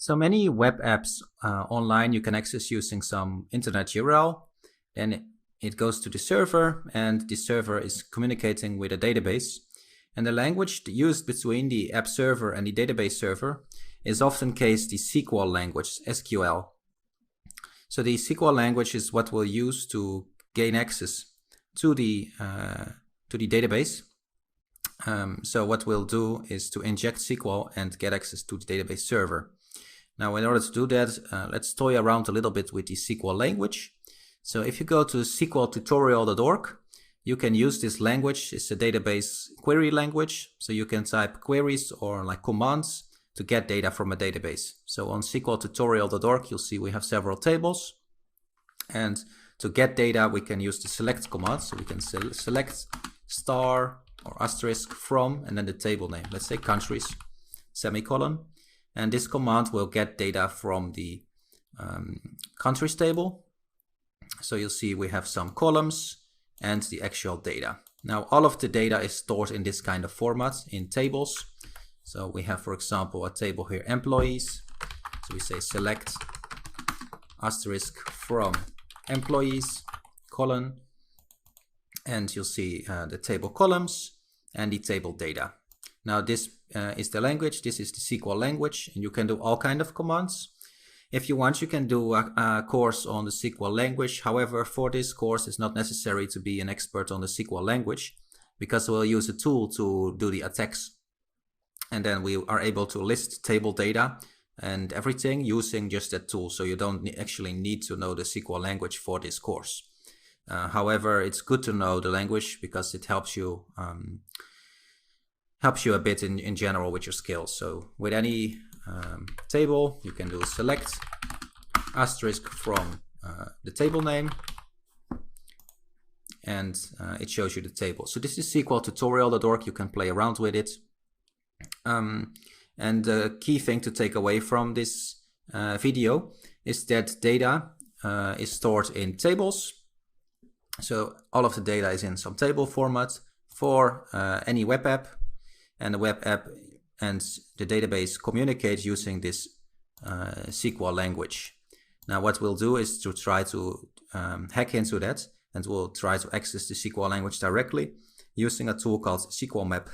So many web apps online you can access using some internet URL. Then it goes to the server, and the server is communicating with a database. And the language used between the app server and the database server is often case the SQL language, SQL. So the SQL language is what we'll use to gain access to the database. So what we'll do is to inject SQL and get access to the database server. Now, in order to do that, let's toy around a little bit with the SQL language. So if you go to sqltutorial.org, you can use this language. It's a database query language. So you can type queries or like commands to get data from a database. So on sqltutorial.org, you'll see we have several tables. And to get data, we can use the select command. So we can select star or asterisk from, and then the table name. Let's say countries, semicolon. And this command will get data from the countries table. So you'll see we have some columns and the actual data. Now, all of the data is stored in this kind of format in tables. So we have, for example, a table here, employees. So we say select asterisk from employees, colon, and you'll see the table columns and the table data. Now this is the language, this is the SQL language, and you can do all kinds of commands. If you want, you can do a course on the SQL language. However, for this course, it's not necessary to be an expert on the SQL language, because we'll use a tool to do the attacks. And then we are able to list table data and everything using just that tool. So you don't actually need to know the SQL language for this course. However, it's good to know the language because it helps you a bit in general with your skills. So with any table, you can do select asterisk from the table name, and it shows you the table. So this is sqltutorial.org. You can play around with it. And the key thing to take away from this video is that data is stored in tables. So all of the data is in some table format for any web app, and the web app and the database communicate using this SQL language. Now what we'll do is to try to hack into that, and we'll try to access the SQL language directly using a tool called SQL Map.